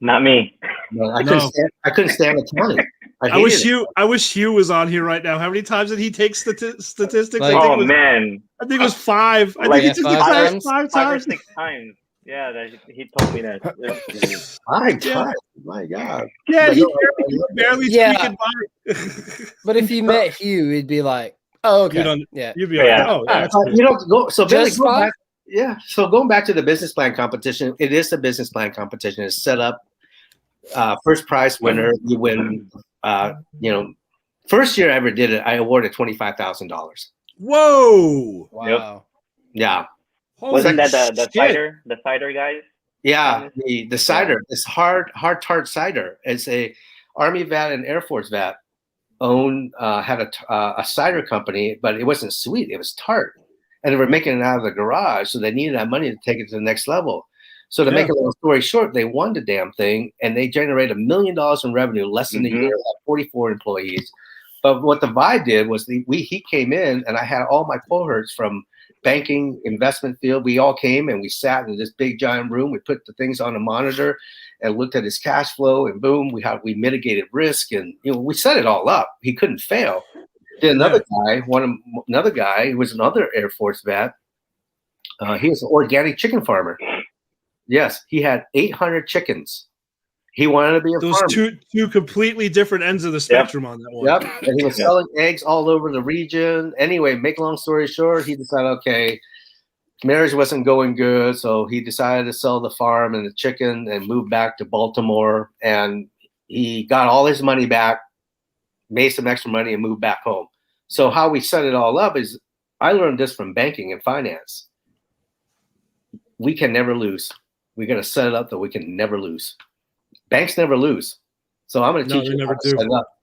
Not me. No, I couldn't stand accounting. I wish Hugh was on here right now. How many times did he take statistics? Man, I think it was 5. I think he took the class 5 times. 5 or 6 times. Yeah, he told me that. 5 times. My God. Yeah, he barely squeaking by. But if you met Hugh, it'd be like, oh, okay. You'd be like, oh, yeah. Cool. So Billy, Just 5? So going back to the business plan competition, it is a business plan competition. It's set up. First prize winner, you win. First year I ever did it, I awarded $25,000. Whoa! Wow. Yep. Yeah. Wasn't that the cider guys? Yeah, the cider. This hard tart cider. It's a Army vet and Air Force vet had a cider company, but it wasn't sweet. It was tart. And they were making it out of the garage, so they needed that money to take it to the next level. So to make a long story short, they won the damn thing, and they generated $1 million in revenue less than a year, had 44 employees. But what the vibe did was he came in, and I had all my cohorts from banking, investment field. We all came, and we sat in this big giant room. We put the things on a monitor and looked at his cash flow, and boom, we mitigated risk, and we set it all up. He couldn't fail. Then another guy who was another Air Force vet. He was an organic chicken farmer. Yes, he had 800 chickens. He wanted to be a farmer. Those two completely different ends of the spectrum on that one. Yep, and he was selling eggs all over the region. Anyway, make a long story short, he decided, okay, marriage wasn't going good, so he decided to sell the farm and the chicken and move back to Baltimore. And he got all his money back, made some extra money, and moved back home. So how we set it all up is, I learned this from banking and finance. We can never lose. We're going to set it up that we can never lose. Banks never lose. So I'm going to teach you how to set it up,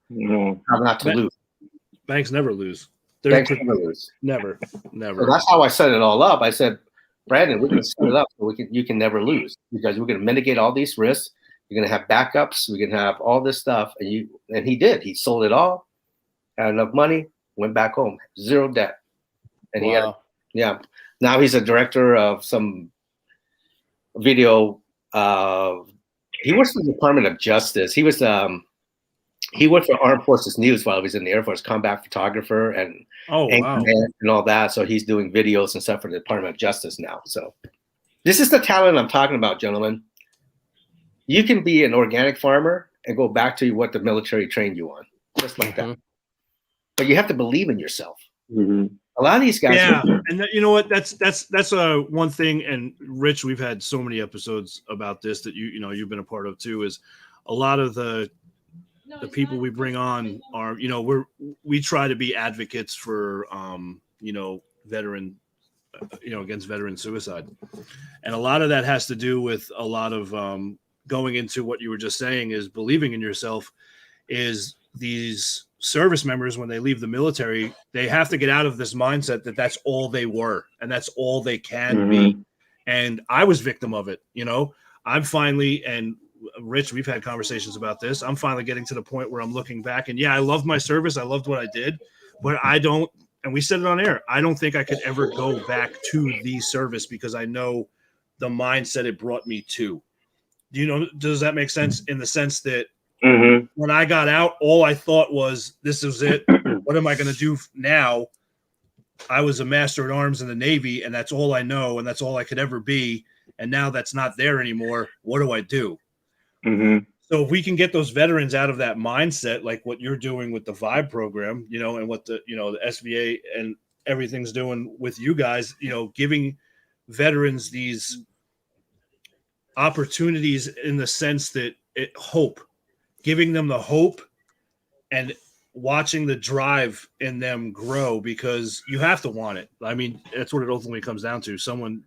how not to lose. Banks never lose. Banks never lose. Never. So that's how I set it all up. I said, Brandon, we're going to set it up so you can never lose, because we're going to mitigate all these risks. You're going to have backups. We're going to have all this stuff. And he did. He sold it all, had enough money, went back home, 0 debt. And now he's a director of some video. He works for the Department of Justice. He was He worked for Armed Forces News while he was in the Air Force, combat photographer and Oh wow. anchorman and all that. So he's doing videos and stuff for the Department of Justice now. So this is the talent I'm talking about, gentlemen. You can be an organic farmer and go back to what the military trained you on, just like that. But you have to believe in yourself. A lot of these guys. Yeah, and you know what? That's one thing. And Rich, we've had so many episodes about this that you know you've been a part of too. Is a lot of the people we bring on are, you know, we try to be advocates for you know, veteran, you know, against veteran suicide, and a lot of that has to do with a lot of going into what you were just saying is believing in yourself. Is these service members, when they leave the military, they have to get out of this mindset that that's all they were and that's all they can be. And I was victim of it. You know, I'm finally, and Rich, we've had conversations about this. I'm finally getting to the point where I'm looking back and yeah, I loved my service. I loved what I did, but I don't, and we said it on air, I don't think I could ever go back to the service because I know the mindset it brought me to. Do you know, does that make sense in the sense that when I got out, all I thought was, this is it. What am I going to do now? I was a master at arms in the Navy, and that's all I know, and that's all I could ever be. And now that's not there anymore. What do I do? So if we can get those veterans out of that mindset, like what you're doing with the Vibe program, you know, and what the, you know, the SVA and everything's doing with you guys, you know, giving veterans these opportunities in the sense that hope. Giving them the hope and watching the drive in them grow, because you have to want it. I mean, that's what it ultimately comes down to.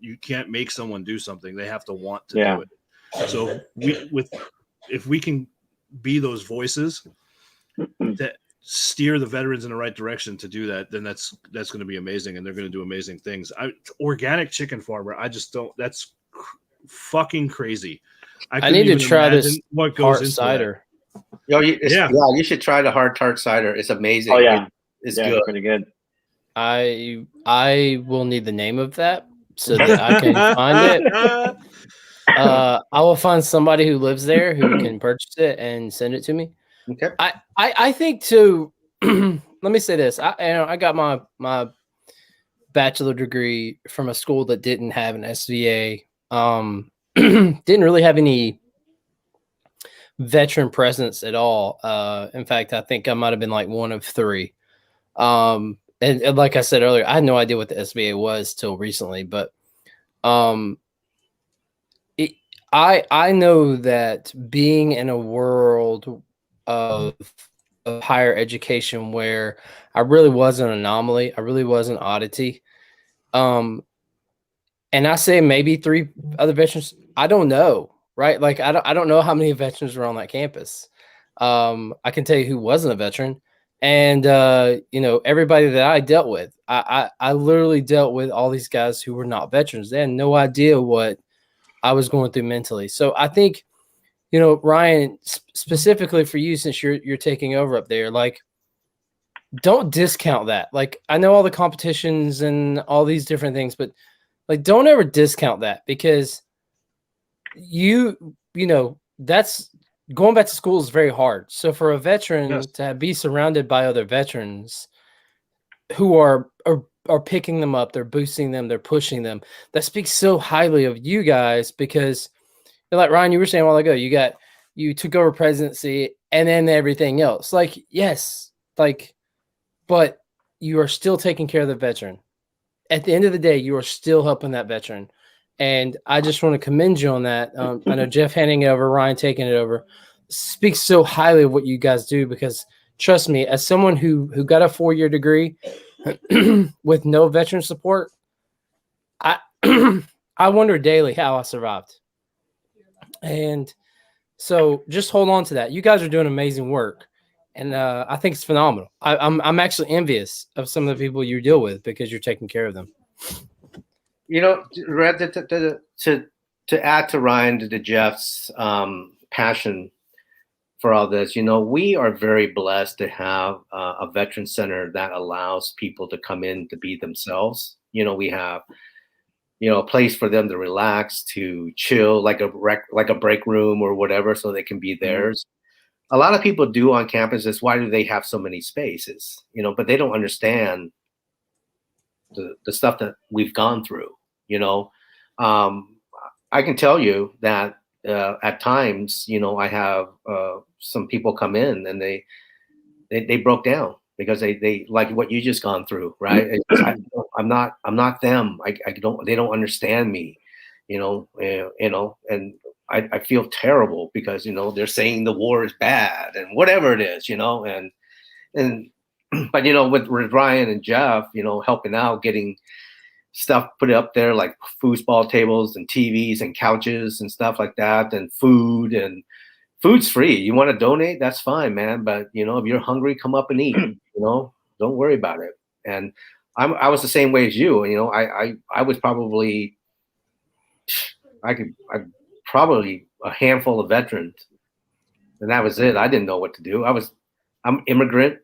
You can't make someone do something. They have to want to do it. So if we can be those voices that steer the veterans in the right direction to do that, then that's going to be amazing. And they're going to do amazing things. Organic chicken farmer. I just don't, that's fucking crazy. I need to try this what goes into cider. That. Yo, yeah, you should try the hard tart cider. It's amazing. Oh yeah, it's good. It's pretty good. I will need the name of that so that I can find it. I will find somebody who lives there who can purchase it and send it to me. Okay. I think too. Let me say this. I got my bachelor degree from a school that didn't have an SVA. Didn't really have any veteran presence at all. In fact, I think I might have been like one of three. And like I said earlier, I had no idea what the SVA was till recently, but I know that being in a world of higher education where I really was an anomaly, I really was an oddity. And I say maybe 3 other veterans, I don't know. Right. Like, I don't know how many veterans were on that campus. I can tell you who wasn't a veteran. And, you know, everybody that I dealt with, I literally dealt with all these guys who were not veterans. They had no idea what I was going through mentally. So I think, you know, Ryan, specifically for you, since you're taking over up there, like, don't discount that. Like, I know all the competitions and all these different things, but like, don't ever discount that, because you know, that's going back to school is very hard. So for a veteran to be surrounded by other veterans who are picking them up, they're boosting them, they're pushing them, that speaks so highly of you guys, because like Ryan, you were saying a while ago, you took over presidency and then everything else. Like, yes, like, but you are still taking care of the veteran. At the end of the day, you are still helping that veteran. And I just want to commend you on that. I know Jeff handing it over, Ryan taking it over, speaks so highly of what you guys do, because trust me, as someone who got a 4-year degree with no veteran support, I I wonder daily how I survived. And so just hold on to that. You guys are doing amazing work. And I think it's phenomenal. I'm actually envious of some of the people you deal with, because you're taking care of them. You know, to add to Ryan, to Jeff's passion for all this, you know, we are very blessed to have a veteran center that allows people to come in to be themselves. You know, we have, you know, a place for them to relax, to chill, like a break room or whatever, so they can be theirs. a lot of people do on campus is why do they have so many spaces, but they don't understand the stuff that we've gone through, I can tell you that at times, I have some people come in and they broke down because they like what you just gone through, right? I'm not them. They don't understand me, and I feel terrible because, they're saying the war is bad and whatever it is, and but with Ryan and Jeff, helping out, getting stuff put up there like foosball tables and TVs and couches and stuff like that, and food's free. You want to donate, that's fine, man. But if you're hungry, come up and eat. Don't worry about it. And I was the same way as you. I was probably I probably a handful of veterans, and that was it. I didn't know what to do. I'm immigrant,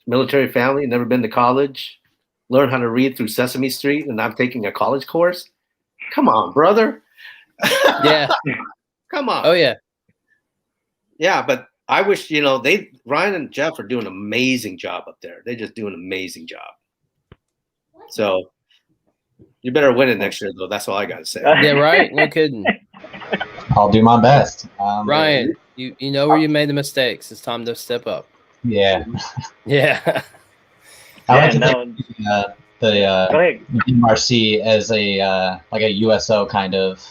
military family, never been to college. Learn how to read through Sesame Street, and I'm taking a college course. Come on, brother. Yeah. Come on. Oh yeah. Yeah, but I wish Ryan and Jeff are doing an amazing job up there. They just do an amazing job. So you better win it next year, though. That's all I got to say. Yeah, right. No kidding. I'll do my best. Ryan, you know where you made the mistakes. It's time to step up. Yeah. Yeah. I like to think the MRC as a like a USO kind of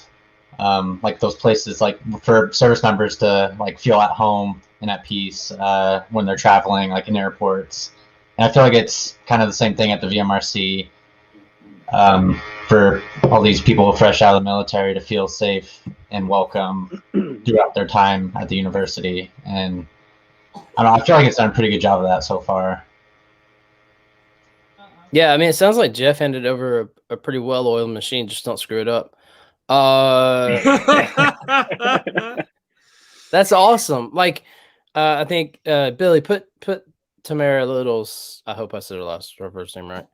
like those places like for service members to like feel at home and at peace when they're traveling, like in airports. And I feel like it's kind of the same thing at the VMRC for all these people fresh out of the military to feel safe and welcome throughout their time at the university. And I don't know, I feel like it's done a pretty good job of that so far. Yeah, I mean, it sounds like Jeff handed over a pretty well-oiled machine. Just don't screw it up. That's awesome. Like, I think Billy put Tamara Little's. I hope I said her first name right.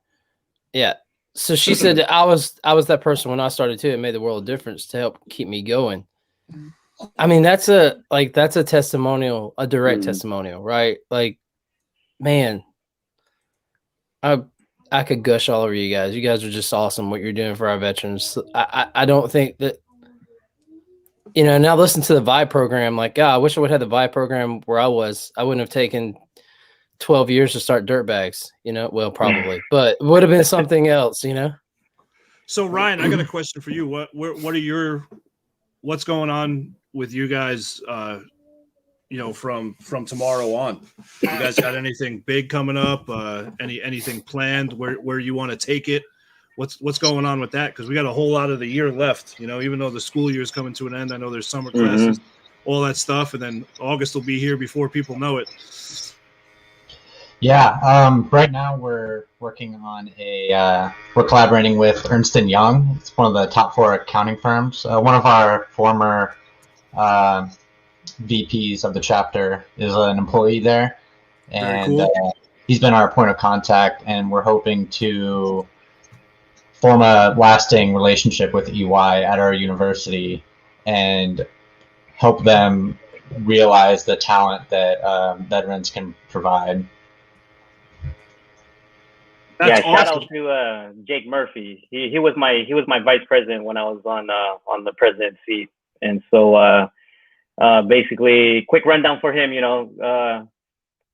Yeah. So she said that I was that person when I started too. It made the world of difference to help keep me going. I mean, that's a testimonial, a direct testimonial, right? Like, man, I could gush all over you guys. You guys are just awesome. What you're doing for our veterans. I don't think that, now listen to the VI program. Like, God, I wish I would have the VI program where I was. I wouldn't have taken 12 years to start dirtbags, well, probably, but it would have been something else, So Ryan, I got a question for you. What's going on with you guys, from tomorrow on? You guys got anything big coming up? Anything planned where you want to take it? What's going on with that? Because we got a whole lot of the year left, even though the school year is coming to an end. I know there's summer classes, all that stuff. And then August will be here before people know it. Yeah. Right now we're working on we're collaborating with Ernst & Young. It's one of the top 4 accounting firms. One of our former VPs of the chapter is an employee there, and cool. He's been our point of contact, and we're hoping to form a lasting relationship with EY at our university and help them realize the talent that veterans can provide. That's awesome. Shout out to Jake Murphy. He was my vice president when I was on the president's seat, and so basically, quick rundown for him.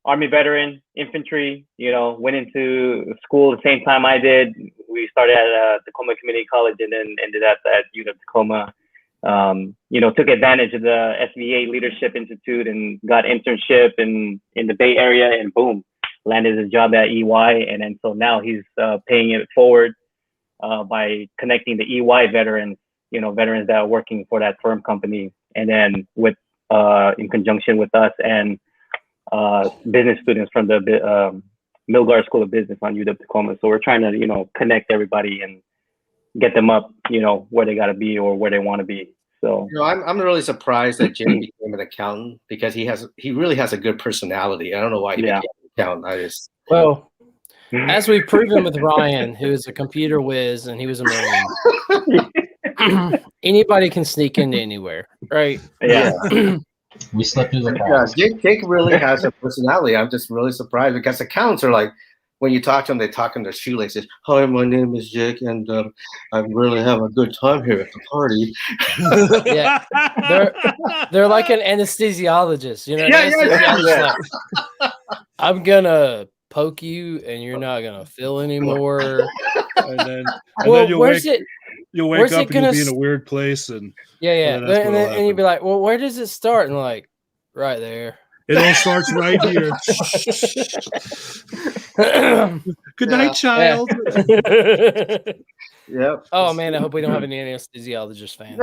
Army veteran, infantry. Went into school the same time I did. We started at Tacoma Community College and then ended up at UW Tacoma. Took advantage of the SVA Leadership Institute and got internship in the Bay Area, and boom, landed his job at EY. And then so now he's paying it forward by connecting the EY veterans, veterans that are working for that firm company, and then with in conjunction with us and business students from the Milgard School of Business on UW Tacoma. So we're trying to, connect everybody and get them up, where they got to be or where they want to be. So I'm really surprised that Jim became an accountant because he really has a good personality. I don't know why he became an accountant. Well, as we've proven with Ryan, who's a computer whiz and he was a Marine, anybody can sneak into anywhere, right? Yeah. We slipped through the Yeah, cracks. Jake really has a personality. I'm just really surprised because the counts are like, when you talk to them, they talk in their shoelaces. Hi, my name is Jake, and I really have a good time here at the party. Yeah, they're like an anesthesiologist, you know. An Yeah, anesthesiologist, like, I'm gonna poke you, and you're not gonna feel anymore. and then Well, you'll where's wake it? you'll wake where's up it and you'll gonna be in a s- weird place, and Yeah. and that's what'll And you'd be happen. like, well, where does it start? And like, right there. It all starts right here. Good night, child. Yep. Oh man, I hope we don't have any anesthesiologist fans.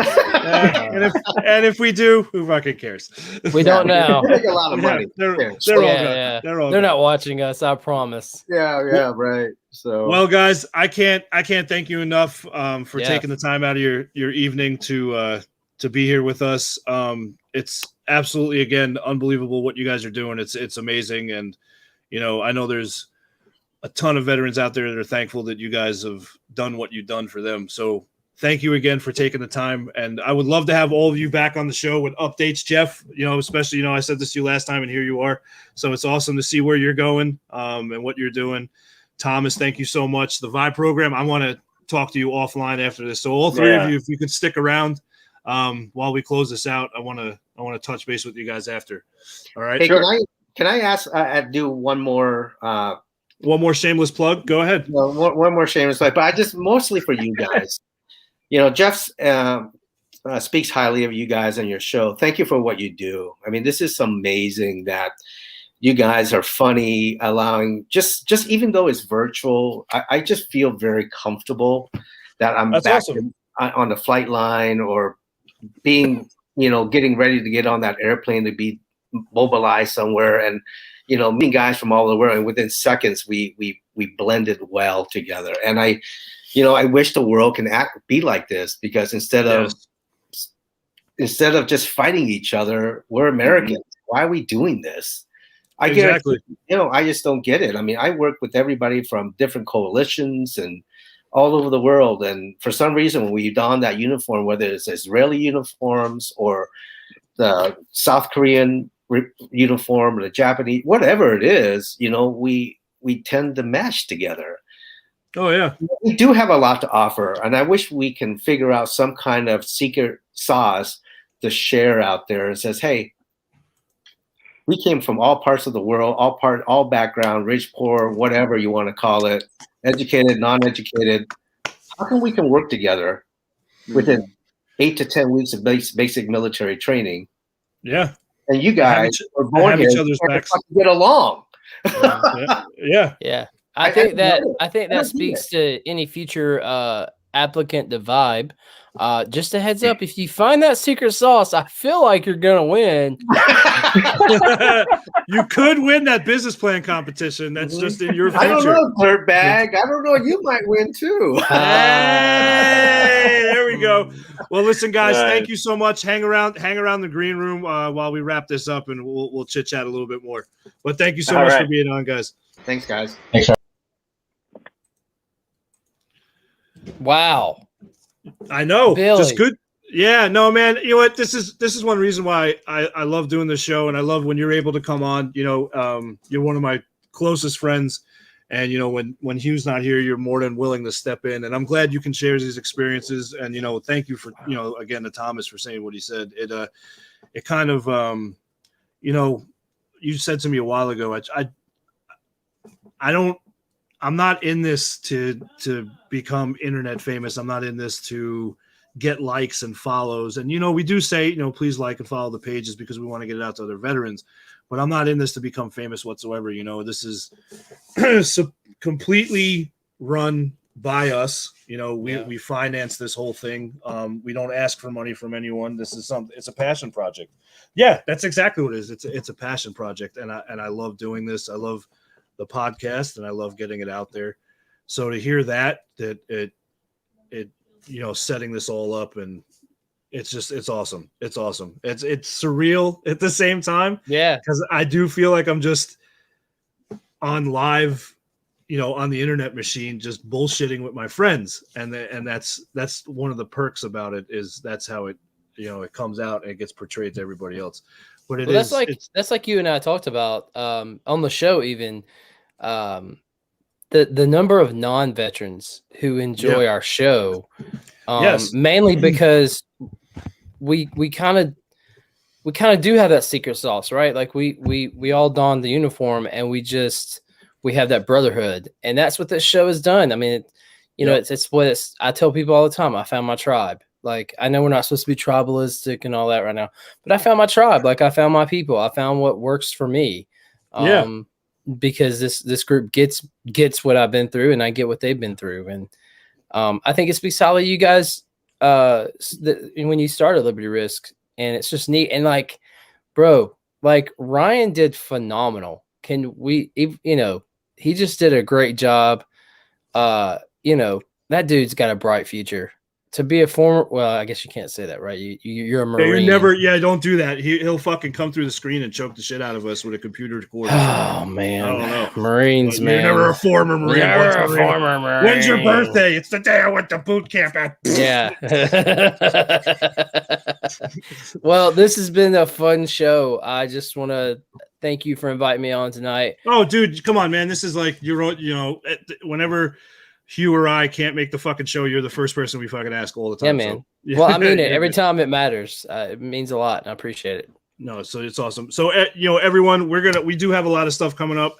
And if we do, who fucking cares? We don't know. They make a lot of money. They're Yeah. all Yeah, good. yeah. They're all They're good. not watching us, I promise. Yeah, right. So Well, guys, I can't thank you enough for Yeah. taking the time out of your evening to be here with us. It's absolutely, again, unbelievable what you guys are doing. It's amazing, and I know there's a ton of veterans out there that are thankful that you guys have done what you've done for them. So thank you again for taking the time, and I would love to have all of you back on the show with updates, Jeff. Especially I said this to you last time, and here you are. So it's awesome to see where you're going and what you're doing. Thomas, thank you so much. The Vibe program, I want to talk to you offline after this. So all three of you, if you could stick around while we close this out, I want to touch base with you guys after. All right. hey, can I ask? Do one more. One more shameless plug. Go ahead. No, one more shameless plug, but I just mostly for you guys. Jeff speaks highly of you guys on your show. Thank you for what you do. I mean, this is amazing that you guys are funny, allowing just even though it's virtual, I just feel very comfortable that I'm That's back awesome. on the flight line or being, getting ready to get on that airplane to be mobilized somewhere and, meeting guys from all over the world. And within seconds, we blended well together. And I wish the world can be like this, because instead of just fighting each other, we're Americans. Why are we doing this? I Exactly. I just don't get it. I mean, I work with everybody from different coalitions and all over the world. And for some reason, when we don that uniform, whether it's Israeli uniforms or the South Korean uniform or the Japanese, whatever it is, we tend to mesh together. Oh, yeah. We do have a lot to offer. And I wish we can figure out some kind of secret sauce to share out there and says, hey, we came from all parts of the world, all background, rich, poor, whatever you want to call it, educated, non-educated. How come we can work together within 8 to 10 weeks of basic military training? Yeah. And you guys are born here, each other's backs. get along. Yeah. Yeah. I think that don't speaks to any future applicant to Vibe. Just a heads up, if you find that secret sauce, I feel like you're gonna win. You could win that business plan competition. That's just in your future. I don't know, dirtbag. I don't know. You might win too. Hey, there we go. Well, listen, guys, thank you so much. Hang around the green room while we wrap this up, and we'll chit chat a little bit more. But thank you so much for being on, guys. Thanks, guys. Thanks. Wow. I know. Billy. Just good. Yeah, no, man. You know what? This is one reason why I love doing this show, and I love when you're able to come on. You're one of my closest friends, and when Hugh's not here, you're more than willing to step in. And I'm glad you can share these experiences. And thank you for again to Thomas for saying what he said. It kind of you said to me a while ago. I'm not in this to become internet famous. I'm not in this to get likes and follows. And, we do say, please like and follow the pages because we want to get it out to other veterans. But I'm not in this to become famous whatsoever. This is completely run by us. We finance this whole thing. We don't ask for money from anyone. It's a passion project. Yeah, that's exactly what it is. It's a passion project. And I love doing this. I love the podcast and I love getting it out there. So to hear that it setting this all up, and it's awesome. It's awesome. It's surreal at the same time. Yeah. Because I do feel like I'm just on live, on the internet machine, just bullshitting with my friends. And that's one of the perks about it is that's how it, it comes out and it gets portrayed to everybody else. But Well, that's like you and I talked about on the show even. The number of non-veterans who enjoy our show, Yes. mainly because we kind of do have that secret sauce, right? Like we all don the uniform and we have that brotherhood, and that's what this show has done. I mean, it's what I tell people all the time. I found my tribe. Like, I know we're not supposed to be tribalistic and all that right now, but I found my tribe. Like, I found my people. I found what works for me. Because this group gets what I've been through, and I get what they've been through. And I think it speaks highly of you guys when you started Liberty Risk, and it's just neat. And like, bro, like Ryan did phenomenal. He just did a great job. That dude's got a bright future. To be a former, well, I guess you can't say that, right? You're a Marine. Don't do that. He'll fucking come through the screen and choke the shit out of us with a computer recorder. Oh man, I don't know. Marines, man. You're never a former Marine. Never a former Marine. When's your birthday? It's the day I went to boot camp at. Yeah. Well, this has been a fun show. I just want to thank you for inviting me on tonight. Oh, dude, come on, man. This is like whenever Hugh or I can't make the fucking show, you're the first person we fucking ask all the time. Yeah, man. So, well, I mean it. Every time it matters. It means a lot, and I appreciate it. No, so it's awesome. So, everyone, we do have a lot of stuff coming up.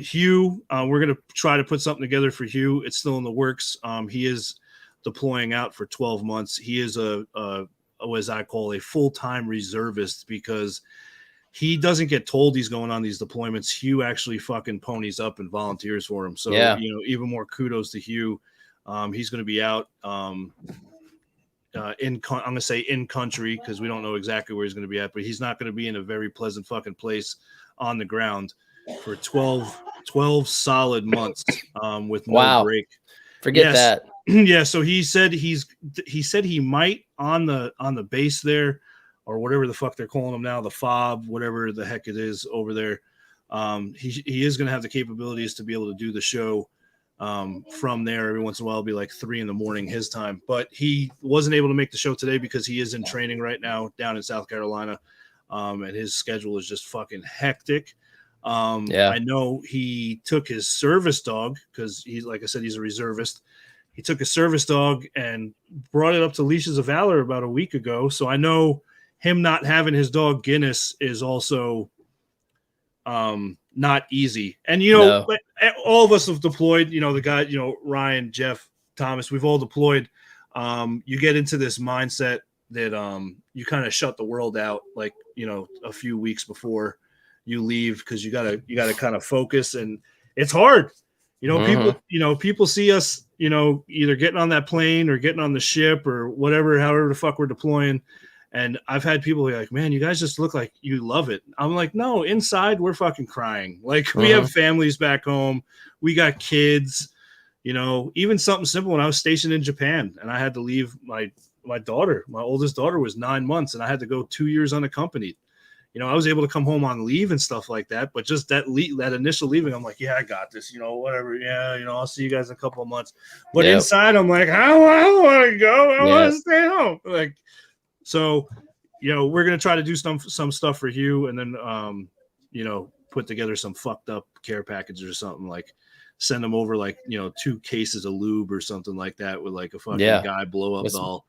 Hugh, we're going to try to put something together for Hugh. It's still in the works. He is deploying out for 12 months. He is as I call a full-time reservist, because he doesn't get told he's going on these deployments. Hugh actually fucking ponies up and volunteers for him. So, even more kudos to Hugh. He's going to be out I'm going to say in country, because we don't know exactly where he's going to be at, but he's not going to be in a very pleasant fucking place on the ground for 12 solid months with no break. Forget that. Yeah. So he said he might on the base there, or whatever the fuck they're calling them now, the FOB, whatever the heck it is over there. He is going to have the capabilities to be able to do the show from there. Every once in a while, it'll be like 3 a.m. his time, but he wasn't able to make the show today because he is in training right now down in South Carolina. And his schedule is just fucking hectic. I know he took his service dog, because like I said, he's a reservist. He took a service dog and brought it up to Leashes of Valor about a week ago. So I know him not having his dog Guinness is also not easy. And all of us have deployed, the guy, Ryan, Jeff, Thomas, we've all deployed. You get into this mindset that you kind of shut the world out, like, a few weeks before you leave, because you gotta kind of focus, and it's hard. People see us, either getting on that plane or getting on the ship or whatever, however the fuck we're deploying. And I've had people be like, man, you guys just look like you love it. I'm like, no, inside we're fucking crying. Like, we have families back home. We got kids, even something simple. When I was stationed in Japan and I had to leave my daughter, my oldest daughter was 9 months, and I had to go 2 years unaccompanied. I was able to come home on leave and stuff like that. But just that initial leaving, I'm like, yeah, I got this, whatever. Yeah, I'll see you guys in a couple of months. But inside, I'm like, I don't want to go. I want to stay home. Like, so, we're going to try to do some stuff for Hugh, and then, put together some fucked up care packages or something, like send them over, like, 2 cases of lube or something like that, with like a fucking guy blow up doll.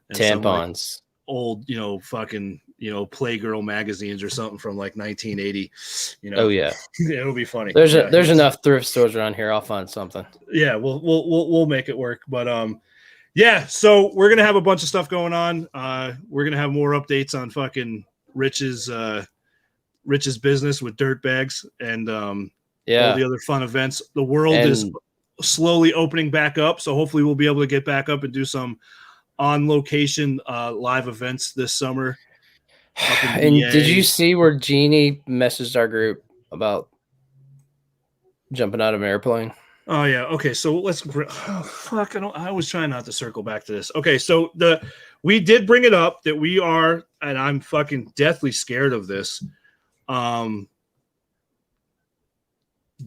And tampons. Some, like, old, fucking, Playgirl magazines or something from like 1980. Oh yeah, it'll be funny. There's enough thrift stores around here. I'll find something. Yeah, we'll make it work. But so we're gonna have a bunch of stuff going on. We're gonna have more updates on fucking Rich's business with dirt bags and all the other fun events. The world is slowly opening back up, so hopefully we'll be able to get back up and do some on location live events this summer. And did you see where Jeannie messaged our group about jumping out of an airplane? Oh yeah. Okay. So I was trying not to circle back to this. Okay. So we did bring it up that we are, and I'm fucking deathly scared of this.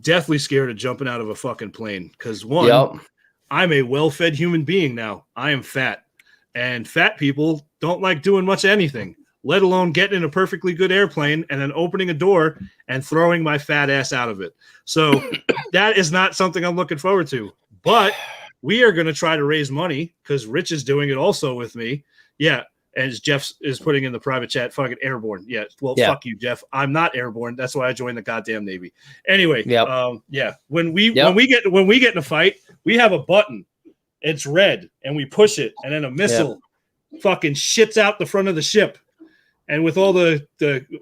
Deathly scared of jumping out of a fucking plane. Cause I'm a well-fed human being now. I am fat, and fat people don't like doing much of anything. let alone getting in a perfectly good airplane and then opening a door and throwing my fat ass out of it. So that is not something I'm looking forward to. But we are going to try to raise money because Rich is doing it also with me. Yeah. As Jeff is putting in the private chat, fucking airborne. Yeah. Well, fuck you, Jeff. I'm not airborne. That's why I joined the goddamn Navy. Anyway, yeah. When we get in a fight, we have a button. It's red, and we push it, and then a missile fucking shits out the front of the ship. And with all the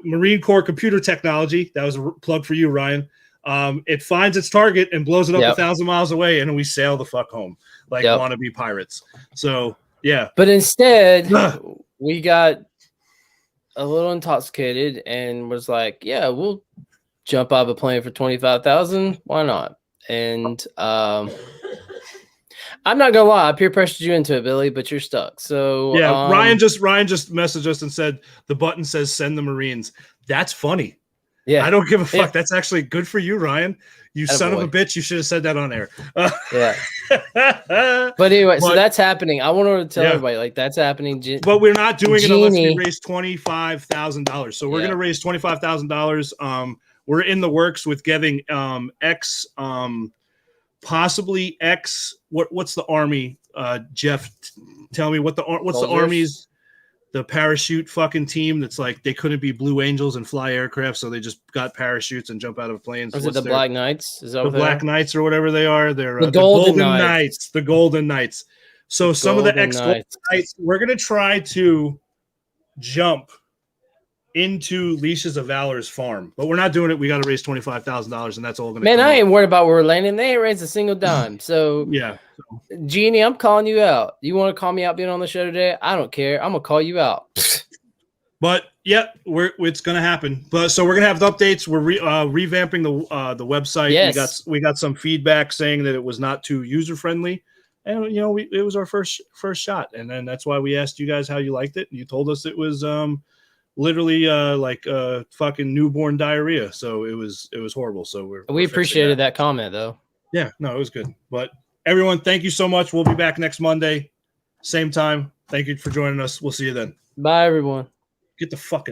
Marine Corps computer technology, that was a plug for you, Ryan. It finds its target and blows it up 1,000 miles away, and then we sail the fuck home like wannabe pirates. So yeah, but instead we got a little intoxicated and was like, "Yeah, we'll jump out of a plane for 25,000. Why not?" And I'm not gonna lie, I peer pressured you into it, Billy, but you're stuck. So yeah, Ryan just messaged us and said the button says send the Marines. That's funny. Yeah, I don't give a fuck. Yeah. That's actually good for you, Ryan. You son of a bitch. You should have said that on air. But anyway, so that's happening. I want to tell everybody, like, that's happening. But we're not doing it unless we raise $25,000. So we're going to raise $25,000. We're in the works with getting possibly X. What's the Army? Jeff, tell me what's the Army's. The parachute fucking team that's like they couldn't be Blue Angels and fly aircraft, so they just got parachutes and jump out of planes. Is it the Black Knights? Is that the Black Knights or whatever they are? They're the Golden Knights. The Golden Knights. So some of the ex-Golden Knights, we're gonna try to jump into Leashes of Valor's farm, but we're not doing it. We got to raise $25,000, and that's all gonna. Man, I ain't worried about where we're landing. They ain't raised a single dime. So yeah. Jeannie, I'm calling you out. You want to call me out being on the show today? I don't care. I'm gonna call you out. But yeah, it's gonna happen. But so we're gonna have the updates. We're revamping the website. Yes. We got some feedback saying that it was not too user friendly, and it was our first shot, and then that's why we asked you guys how you liked it. And you told us it was literally like fucking newborn diarrhea. So it was horrible. So we appreciated that comment though. Yeah, no, it was good. But everyone, thank you so much. We'll be back next Monday, same time. Thank you for joining us. We'll see you then. Bye, everyone. Get the fucking